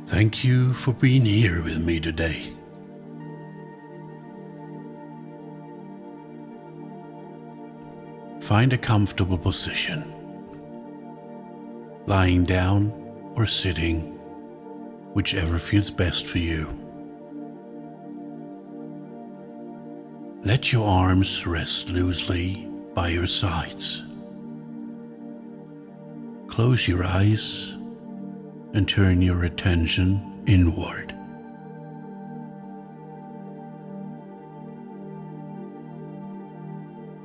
Thank you for being here with me today. Find a comfortable position, lying down or sitting, whichever feels best for you. Let your arms rest loosely by your sides. Close your eyes and turn your attention inward.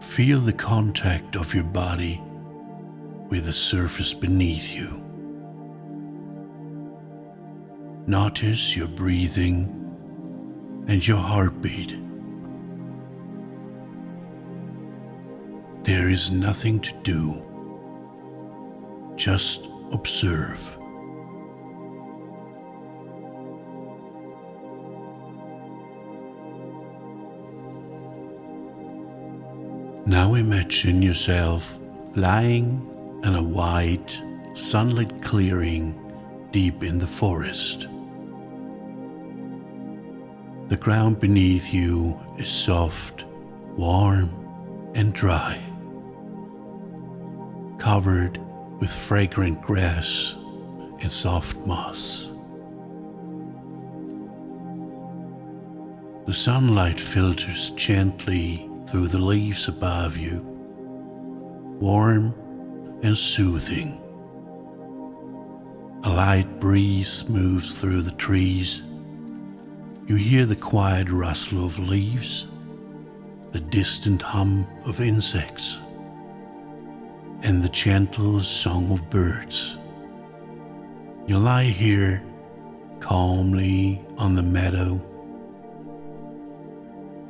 Feel the contact of your body with the surface beneath you. Notice your breathing and your heartbeat. There is nothing to do. Just observe. Now imagine yourself lying in a wide, sunlit clearing deep in the forest. The ground beneath you is soft, warm, and dry, covered with fragrant grass and soft moss. The sunlight filters gently through the leaves above you, warm and soothing. A light breeze moves through the trees. You hear the quiet rustle of leaves, the distant hum of insects, and the gentle song of birds. You lie here calmly on the meadow.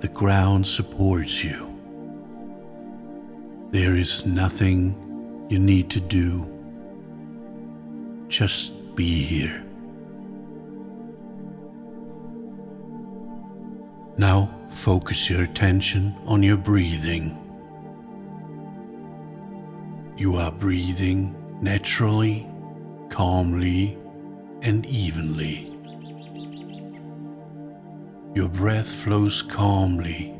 The ground supports you. There is nothing you need to do. Just be here. Now focus your attention on your breathing. You are breathing naturally, calmly, and evenly. Your breath flows calmly,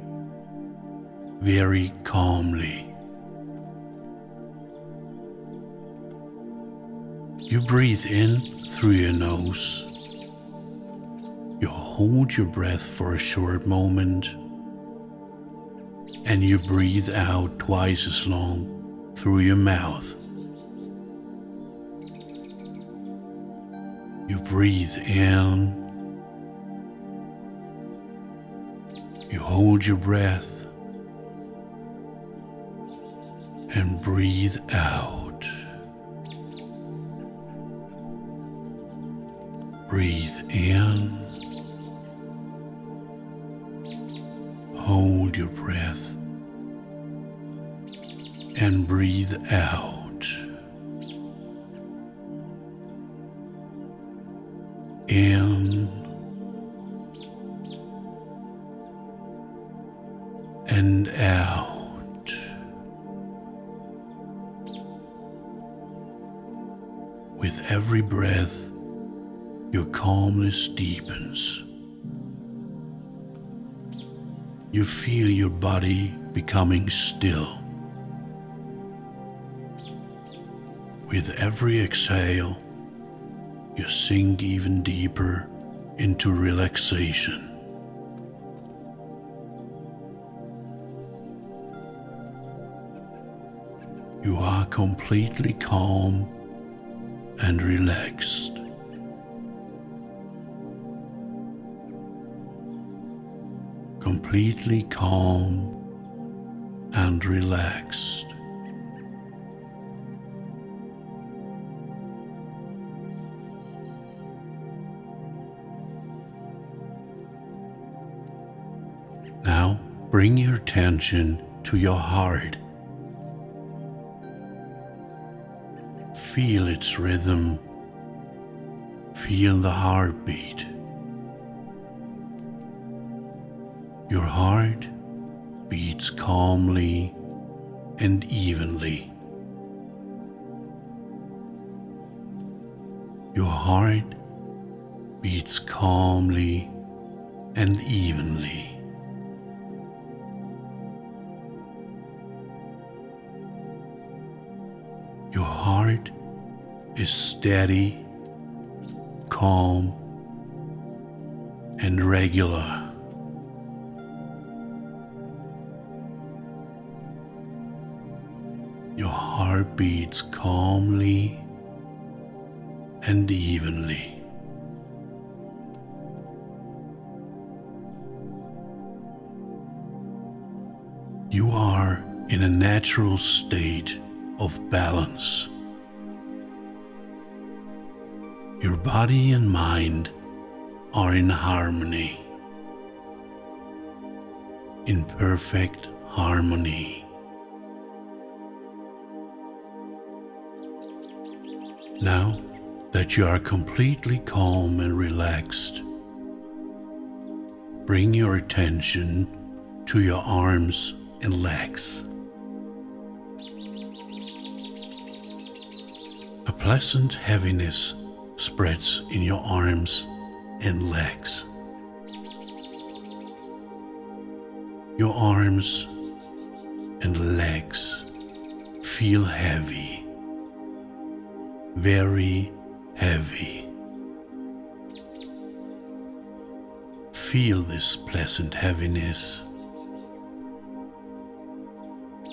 very calmly. You breathe in through your nose. You hold your breath for a short moment, and you breathe out twice as long through your mouth. You breathe in. You hold your breath and breathe out. Breathe in. Hold your breath and breathe out. In and out. With every breath, your calmness deepens. You feel your body becoming still. With every exhale, you sink even deeper into relaxation. You are completely calm and relaxed. Completely calm and relaxed. Now bring your attention to your heart. Feel its rhythm. Feel the heartbeat. Your heart beats calmly and evenly. Your heart beats calmly and evenly. Your heart is steady, calm, and regular. Your heart beats calmly and evenly. You are in a natural state of balance. Your body and mind are in harmony, in perfect harmony. Now that you are completely calm and relaxed, bring your attention to your arms and legs. A pleasant heaviness spreads in your arms and legs. Your arms and legs feel heavy, very heavy. Feel this pleasant heaviness.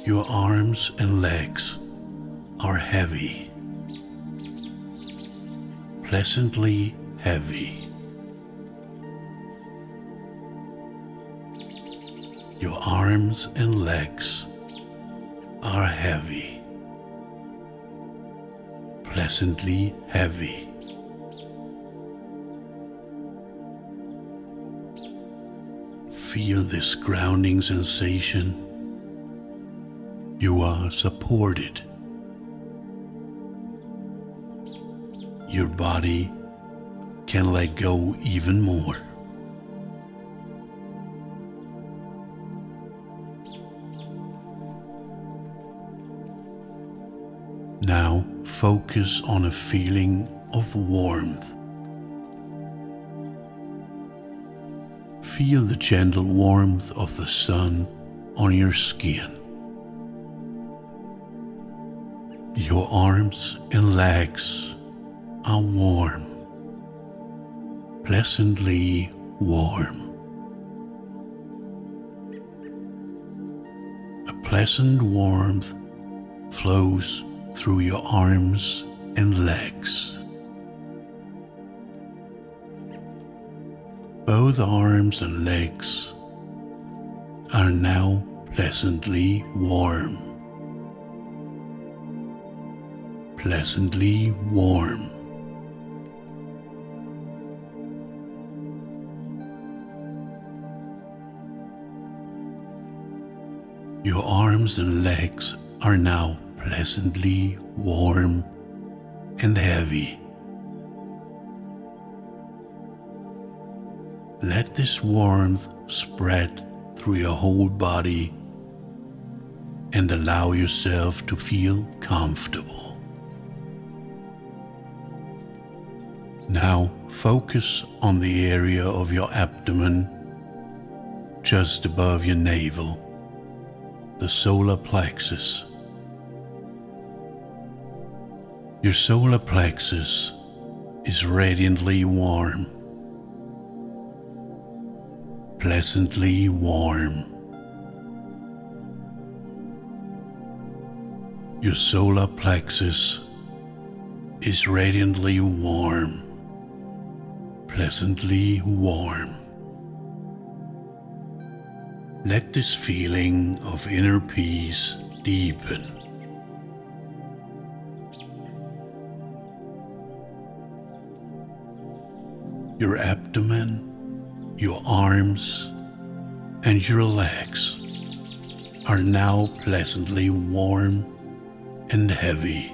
Your arms and legs are heavy, pleasantly heavy. Your arms and legs are heavy, pleasantly heavy. Feel this grounding sensation. You are supported. Your body can let go even more. Now focus on a feeling of warmth. Feel the gentle warmth of the sun on your skin. Your arms and legs are warm, pleasantly warm. A pleasant warmth flows through your arms and legs. Both arms and legs are now pleasantly warm. Pleasantly warm. Your arms and legs are now pleasantly warm and heavy. Let this warmth spread through your whole body and allow yourself to feel comfortable. Now focus on the area of your abdomen just above your navel, the solar plexus. Your solar plexus is radiantly warm, pleasantly warm. Your solar plexus is radiantly warm, pleasantly warm. Let this feeling of inner peace deepen. Your abdomen, your arms, and your legs are now pleasantly warm and heavy.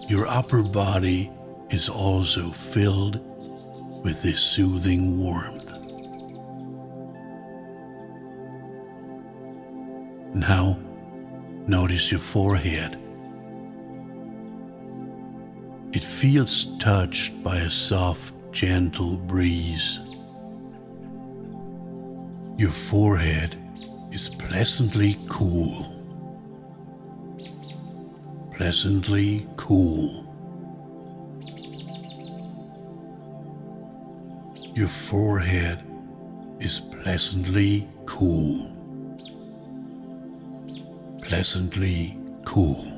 Your upper body is also filled with this soothing warmth. Now, notice your forehead. It feels touched by a soft, gentle breeze. Your forehead is pleasantly cool. Pleasantly cool. Your forehead is pleasantly cool. Pleasantly cool.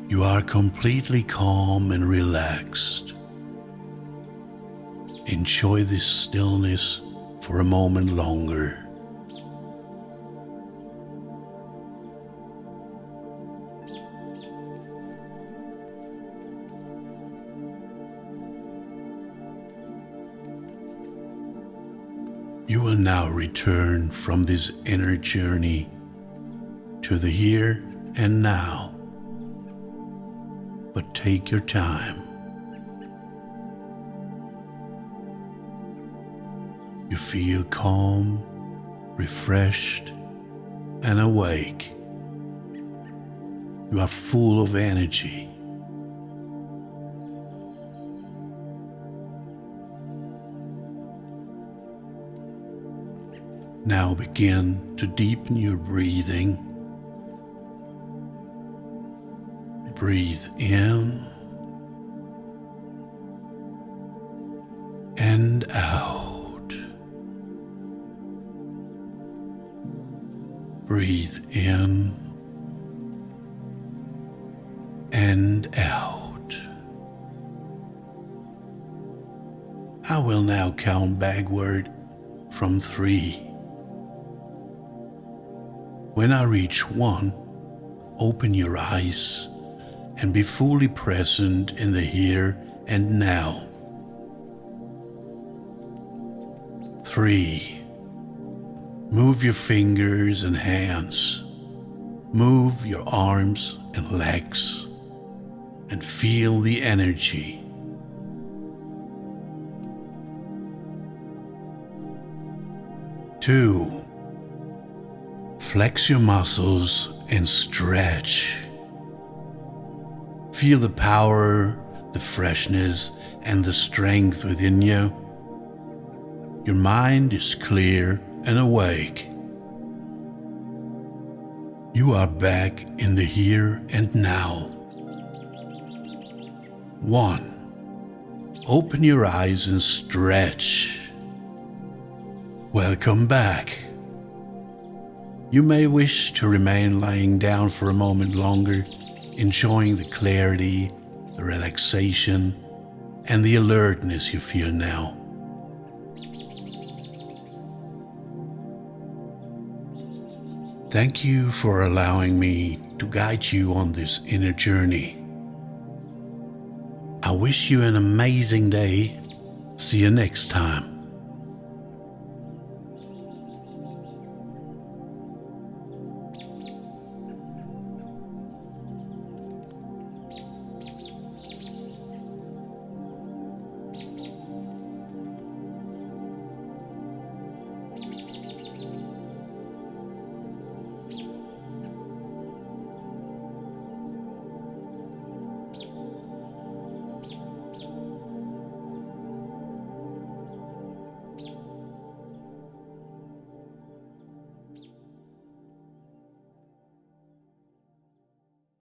You are completely calm and relaxed. Enjoy this stillness for a moment longer. You will now return from this inner journey to the here and now. But take your time. You feel calm, refreshed, and awake. You are full of energy. Now begin to deepen your breathing. Breathe in and out. Breathe in and out. I will now count backward from 3. When I reach 1, open your eyes and be fully present in the here and now. 3. Move your fingers and hands. Move your arms and legs and feel the energy. 2. Flex your muscles and stretch. Feel the power, the freshness, and the strength within you. Your mind is clear and awake. You are back in the here and now. 1. Open your eyes and stretch. Welcome back. You may wish to remain lying down for a moment longer, enjoying the clarity, the relaxation, and the alertness you feel now. Thank you for allowing me to guide you on this inner journey. I wish you an amazing day. See you next time.